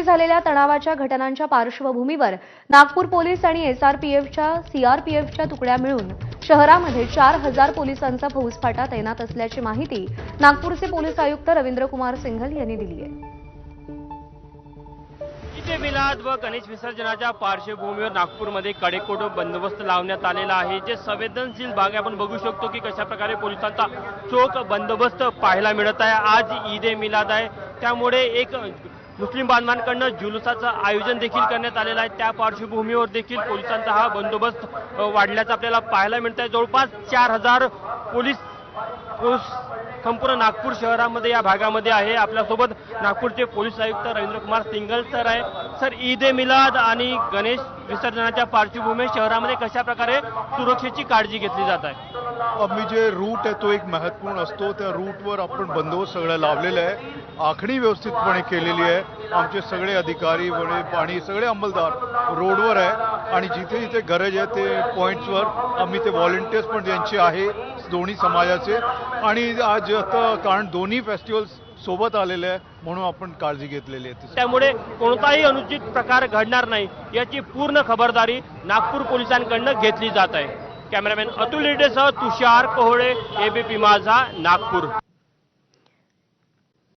झालेल्या तणावाच्या घटनांच्या पार्श्वभूमीवर नागपूर पोलीस आणि सीआरपीएफच्या तुकड्या मिळून शहरामध्ये 4000 पोलिसांचा फौजफाटा तैनात असल्याची माहिती नागपूरचे पोलीस आयुक्त रवींद्र कुमार सिंघल यांनी दिली आहे। ईद मिलाद व गणेश विसर्जनाच्या पार्श्वभूमीवर नागपूरमध्ये कडेकोट बंदोबस्त लावण्यात आलेला आहे। जे संवेदनशील भाग आपण बघू शकतो की कशा प्रकारे पोलिसांचा चोख बंदोबस्त पाहायला मिळत आहे। आज ईद मिलाद आहे, त्यामुळे एक मुस्लिम बांधवांकडून जुलूसाचं आयोजन देखील करण्यात आलेलं आहे। त्या पार्श्वभूमीवर देखील पोलिसांचा हा बंदोबस्त वाढल्याचं आपल्याला पाहायला मिळत आहे। जवळपास 4000 पोलीस संपूर्ण नागपूर शहरामध्ये या भागामध्ये आहे। आपल्यासोबत नागपूरचे पोलीस आयुक्त रवींद्र कुमार सिंघल सर आहे। सर, ईद मिलाद आणि गणेश विसर्जनाच्या पार्श्वभूमीवर शहरामध्ये कशा प्रकारे सुरक्षेची काळजी घेतली जात आहे? आम्ही जे रूट आहे तो एक महत्त्वपूर्ण असतो, त्या रूटवर आपण बंदोबस्त सगळं लावलेलं आहे, आखणी व्यवस्थितपणे केलेली आहे। आमचे सगळे अधिकारी आणि सगळे अंमलदार रोडवर आहे आणि जिथे जिथे गरज आहे ते पॉईंट्सवर आम्ही ते व्हॉलंटियर्स पण ज्यांचे आहे दोन्ही समाजाचे, आणि आज आता कारण दोन्ही फेस्टिवल्स सोबत आलेले आहे म्हणून आपण काळजी घेतलेली आहे। त्यामुळे कोणताही अनुचित प्रकार घडणार नाही याची पूर्ण खबरदारी नागपूर पोलिसांकडून घेतली जात आहे। कॅमेरामॅन अतुल रेड्डीसह तुषार कोहळे, एबीपी माझा, नागपूर।